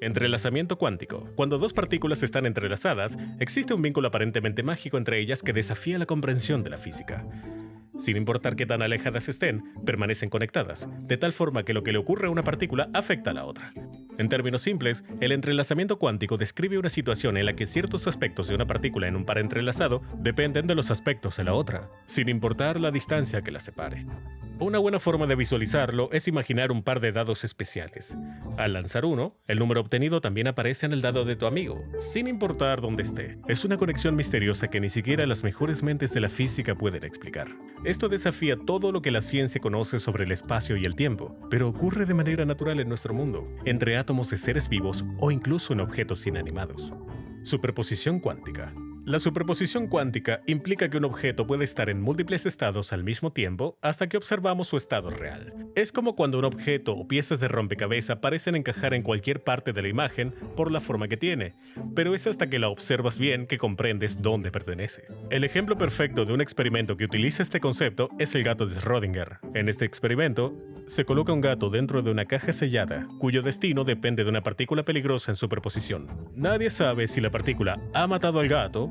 Entrelazamiento cuántico. Cuando dos partículas están entrelazadas, existe un vínculo aparentemente mágico entre ellas que desafía la comprensión de la física. Sin importar qué tan alejadas estén, permanecen conectadas, de tal forma que lo que le ocurre a una partícula afecta a la otra. En términos simples, el entrelazamiento cuántico describe una situación en la que ciertos aspectos de una partícula en un par entrelazado dependen de los aspectos de la otra, sin importar la distancia que las separe. Una buena forma de visualizarlo es imaginar un par de dados especiales. Al lanzar uno, el número obtenido también aparece en el dado de tu amigo, sin importar dónde esté. Es una conexión misteriosa que ni siquiera las mejores mentes de la física pueden explicar. Esto desafía todo lo que la ciencia conoce sobre el espacio y el tiempo, pero ocurre de manera natural en nuestro mundo, entre átomos de seres vivos o incluso en objetos inanimados. Superposición cuántica. La superposición cuántica implica que un objeto puede estar en múltiples estados al mismo tiempo hasta que observamos su estado real. Es como cuando un objeto o piezas de rompecabezas parecen encajar en cualquier parte de la imagen por la forma que tiene, pero es hasta que la observas bien que comprendes dónde pertenece. El ejemplo perfecto de un experimento que utiliza este concepto es el gato de Schrödinger. En este experimento, se coloca un gato dentro de una caja sellada, cuyo destino depende de una partícula peligrosa en superposición. Nadie sabe si la partícula ha matado al gato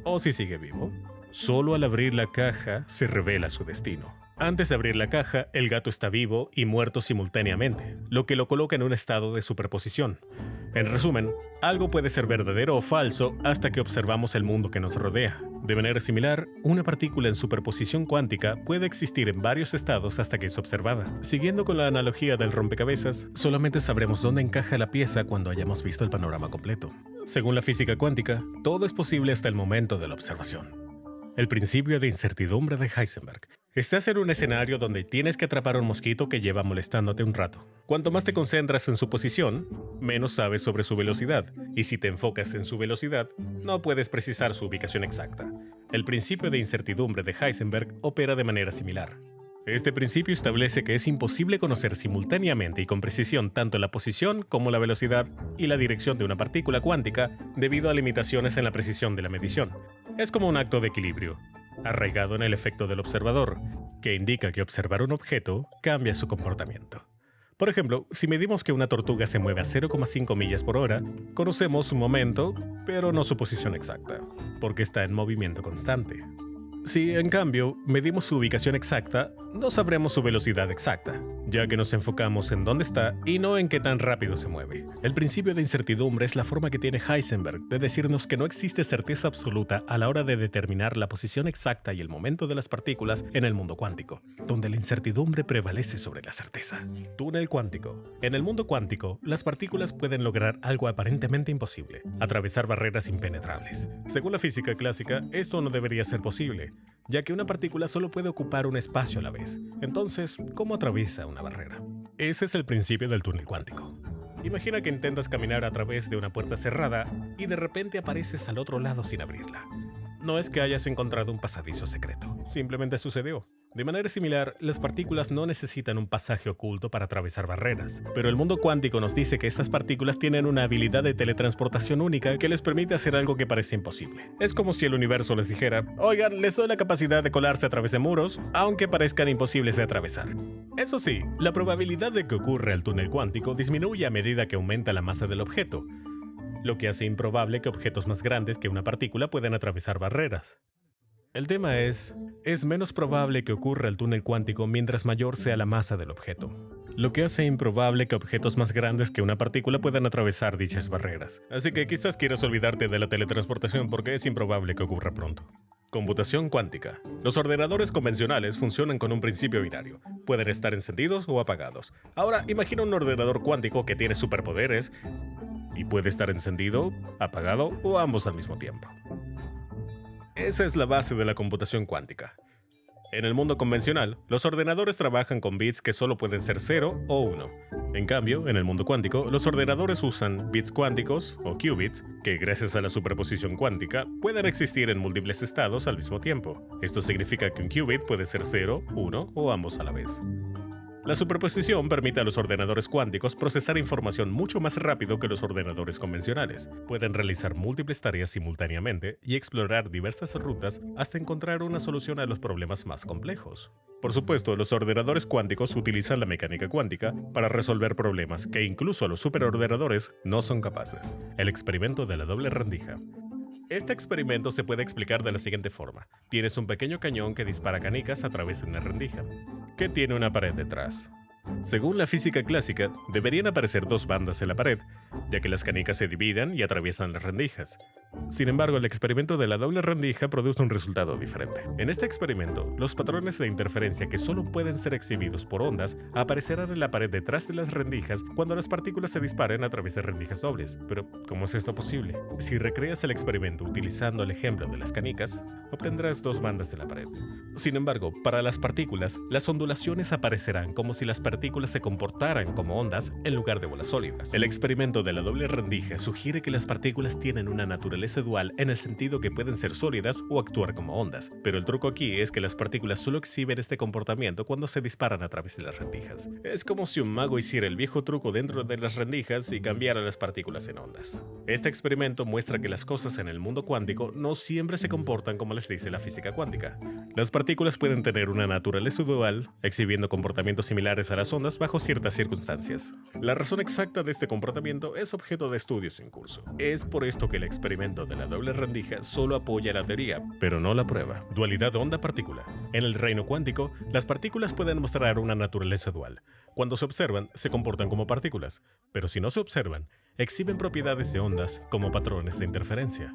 o si sigue vivo. Solo al abrir la caja se revela su destino. Antes de abrir la caja, el gato está vivo y muerto simultáneamente, lo que lo coloca en un estado de superposición. En resumen, algo puede ser verdadero o falso hasta que observamos el mundo que nos rodea. De manera similar, una partícula en superposición cuántica puede existir en varios estados hasta que es observada. Siguiendo con la analogía del rompecabezas, solamente sabremos dónde encaja la pieza cuando hayamos visto el panorama completo. Según la física cuántica, todo es posible hasta el momento de la observación. El principio de incertidumbre de Heisenberg. Estás en un escenario donde tienes que atrapar a un mosquito que lleva molestándote un rato. Cuanto más te concentras en su posición, menos sabes sobre su velocidad. Y si te enfocas en su velocidad, no puedes precisar su ubicación exacta. El principio de incertidumbre de Heisenberg opera de manera similar. Este principio establece que es imposible conocer simultáneamente y con precisión tanto la posición como la velocidad y la dirección de una partícula cuántica debido a limitaciones en la precisión de la medición. Es como un acto de equilibrio, arraigado en el efecto del observador, que indica que observar un objeto cambia su comportamiento. Por ejemplo, si medimos que una tortuga se mueve a 0,5 millas por hora, conocemos su momento, pero no su posición exacta, porque está en movimiento constante. Si, en cambio, medimos su ubicación exacta, no sabremos su velocidad exacta, ya que nos enfocamos en dónde está y no en qué tan rápido se mueve. El principio de incertidumbre es la forma que tiene Heisenberg de decirnos que no existe certeza absoluta a la hora de determinar la posición exacta y el momento de las partículas en el mundo cuántico, donde la incertidumbre prevalece sobre la certeza. Túnel cuántico. En el mundo cuántico, las partículas pueden lograr algo aparentemente imposible, atravesar barreras impenetrables. Según la física clásica, esto no debería ser posible, ya que una partícula solo puede ocupar un espacio a la vez. Entonces, ¿cómo atraviesa una barrera? Ese es el principio del túnel cuántico. Imagina que intentas caminar a través de una puerta cerrada y de repente apareces al otro lado sin abrirla. No es que hayas encontrado un pasadizo secreto, simplemente sucedió. De manera similar, las partículas no necesitan un pasaje oculto para atravesar barreras, pero el mundo cuántico nos dice que estas partículas tienen una habilidad de teletransportación única que les permite hacer algo que parece imposible. Es como si el universo les dijera: oigan, les doy la capacidad de colarse a través de muros, aunque parezcan imposibles de atravesar. Eso sí, la probabilidad de que ocurra el túnel cuántico disminuye a medida que aumenta la masa del objeto, lo que hace improbable que objetos más grandes que una partícula puedan atravesar barreras. El tema es menos probable que ocurra el túnel cuántico mientras mayor sea la masa del objeto, lo que hace improbable que objetos más grandes que una partícula puedan atravesar dichas barreras. Así que quizás quieras olvidarte de la teletransportación porque es improbable que ocurra pronto. Computación cuántica. Los ordenadores convencionales funcionan con un principio binario. Pueden estar encendidos o apagados. Ahora, imagina un ordenador cuántico que tiene superpoderes y puede estar encendido, apagado o ambos al mismo tiempo. Esa es la base de la computación cuántica. En el mundo convencional, los ordenadores trabajan con bits que solo pueden ser 0 o 1. En cambio, en el mundo cuántico, los ordenadores usan bits cuánticos, o qubits, que gracias a la superposición cuántica, pueden existir en múltiples estados al mismo tiempo. Esto significa que un qubit puede ser 0, 1 o ambos a la vez. La superposición permite a los ordenadores cuánticos procesar información mucho más rápido que los ordenadores convencionales. Pueden realizar múltiples tareas simultáneamente y explorar diversas rutas hasta encontrar una solución a los problemas más complejos. Por supuesto, los ordenadores cuánticos utilizan la mecánica cuántica para resolver problemas que incluso los superordenadores no son capaces. El experimento de la doble rendija. Este experimento se puede explicar de la siguiente forma. Tienes un pequeño cañón que dispara canicas a través de una rendija, que tiene una pared detrás. Según la física clásica, deberían aparecer dos bandas en la pared, ya que las canicas se dividen y atraviesan las rendijas. Sin embargo, el experimento de la doble rendija produce un resultado diferente. En este experimento, los patrones de interferencia que solo pueden ser exhibidos por ondas aparecerán en la pared detrás de las rendijas cuando las partículas se disparen a través de rendijas dobles. Pero, ¿cómo es esto posible? Si recreas el experimento utilizando el ejemplo de las canicas, obtendrás dos bandas en la pared. Sin embargo, para las partículas, las ondulaciones aparecerán como si las partículas se comportaran como ondas en lugar de bolas sólidas. El experimento de la doble rendija sugiere que las partículas tienen una naturaleza dual en el sentido que pueden ser sólidas o actuar como ondas, pero el truco aquí es que las partículas solo exhiben este comportamiento cuando se disparan a través de las rendijas. Es como si un mago hiciera el viejo truco dentro de las rendijas y cambiara las partículas en ondas. Este experimento muestra que las cosas en el mundo cuántico no siempre se comportan como les dice la física cuántica. Las partículas pueden tener una naturaleza dual, exhibiendo comportamientos similares a las ondas bajo ciertas circunstancias. La razón exacta de este comportamiento es objeto de estudios en curso. Es por esto que el experimento de la doble rendija solo apoya la teoría, pero no la prueba. Dualidad onda-partícula. En el reino cuántico, las partículas pueden mostrar una naturaleza dual. Cuando se observan, se comportan como partículas, pero si no se observan, exhiben propiedades de ondas como patrones de interferencia.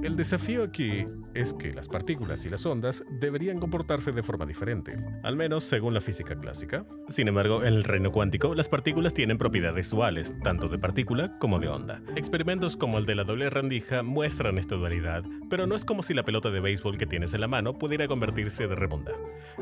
El desafío aquí es que las partículas y las ondas deberían comportarse de forma diferente, al menos según la física clásica. Sin embargo, en el reino cuántico, las partículas tienen propiedades duales, tanto de partícula como de onda. Experimentos como el de la doble rendija muestran esta dualidad, pero no es como si la pelota de béisbol que tienes en la mano pudiera convertirse de redonda.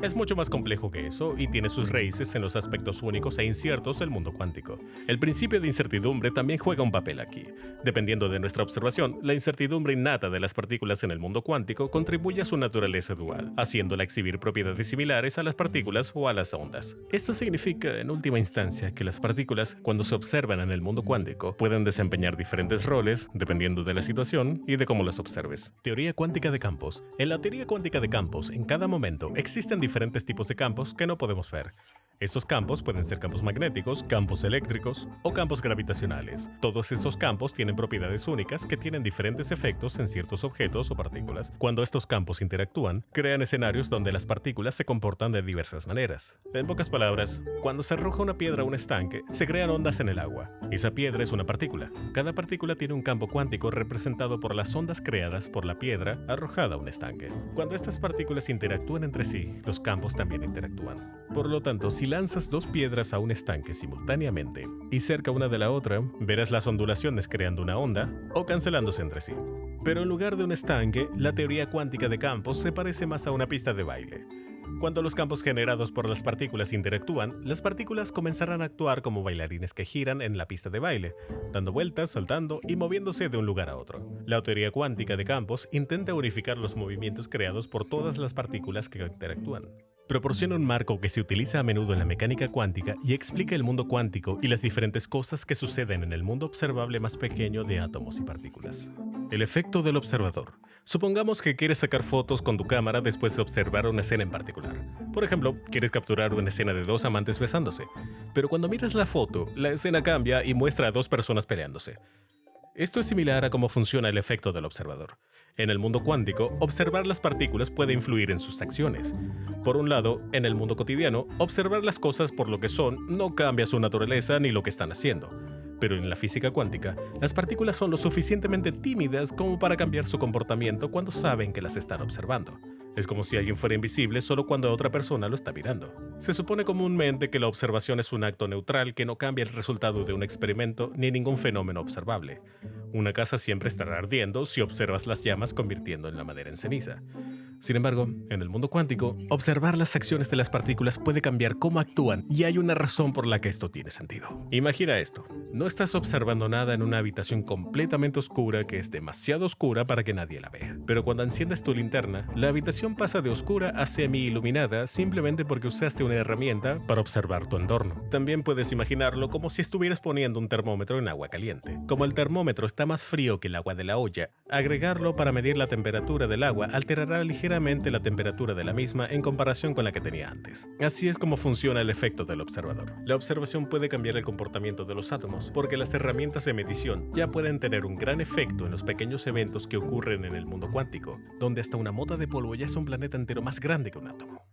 Es mucho más complejo que eso y tiene sus raíces en los aspectos únicos e inciertos del mundo cuántico. El principio de incertidumbre también juega un papel aquí. Dependiendo de nuestra observación, la incertidumbre innata de las partículas en el mundo cuántico contribuye a su naturaleza dual, haciéndola exhibir propiedades similares a las partículas o a las ondas. Esto significa, en última instancia, que las partículas, cuando se observan en el mundo cuántico, pueden desempeñar diferentes roles dependiendo de la situación y de cómo las observes. Teoría cuántica de campos. En la teoría cuántica de campos, en cada momento existen diferentes tipos de campos que no podemos ver. Estos campos pueden ser campos magnéticos, campos eléctricos o campos gravitacionales. Todos estos campos tienen propiedades únicas que tienen diferentes efectos en ciertos objetos o partículas. Cuando estos campos interactúan, crean escenarios donde las partículas se comportan de diversas maneras. En pocas palabras, cuando se arroja una piedra a un estanque, se crean ondas en el agua. Esa piedra es una partícula. Cada partícula tiene un campo cuántico representado por las ondas creadas por la piedra arrojada a un estanque. Cuando estas partículas interactúan entre sí, los campos también interactúan. Por lo tanto, si lanzas dos piedras a un estanque simultáneamente y cerca una de la otra, verás las ondulaciones creando una onda o cancelándose entre sí. Pero en lugar de un estanque, la teoría cuántica de campos se parece más a una pista de baile. Cuando los campos generados por las partículas interactúan, las partículas comenzarán a actuar como bailarines que giran en la pista de baile, dando vueltas, saltando y moviéndose de un lugar a otro. La teoría cuántica de campos intenta unificar los movimientos creados por todas las partículas que interactúan. Proporciona un marco que se utiliza a menudo en la mecánica cuántica y explica el mundo cuántico y las diferentes cosas que suceden en el mundo observable más pequeño de átomos y partículas. El efecto del observador. Supongamos que quieres sacar fotos con tu cámara después de observar una escena en particular. Por ejemplo, quieres capturar una escena de dos amantes besándose. Pero cuando miras la foto, la escena cambia y muestra a dos personas peleándose. Esto es similar a cómo funciona el efecto del observador. En el mundo cuántico, observar las partículas puede influir en sus acciones. Por un lado, en el mundo cotidiano, observar las cosas por lo que son no cambia su naturaleza ni lo que están haciendo. Pero en la física cuántica, las partículas son lo suficientemente tímidas como para cambiar su comportamiento cuando saben que las están observando. Es como si alguien fuera invisible solo cuando otra persona lo está mirando. Se supone comúnmente que la observación es un acto neutral que no cambia el resultado de un experimento ni ningún fenómeno observable. Una casa siempre estará ardiendo si observas las llamas convirtiendo en la madera en ceniza. Sin embargo, en el mundo cuántico, observar las acciones de las partículas puede cambiar cómo actúan y hay una razón por la que esto tiene sentido. Imagina esto. No estás observando nada en una habitación completamente oscura que es demasiado oscura para que nadie la vea. Pero cuando enciendes tu linterna, la habitación pasa de oscura a semi-iluminada simplemente porque usaste una herramienta para observar tu entorno. También puedes imaginarlo como si estuvieras poniendo un termómetro en agua caliente. Como el termómetro está más frío que el agua de la olla, agregarlo para medir la temperatura del agua alterará ligeramente la temperatura de la misma en comparación con la que tenía antes. Así es como funciona el efecto del observador. La observación puede cambiar el comportamiento de los átomos, porque las herramientas de medición ya pueden tener un gran efecto en los pequeños eventos que ocurren en el mundo cuántico, donde hasta una mota de polvo ya es un planeta entero más grande que un átomo.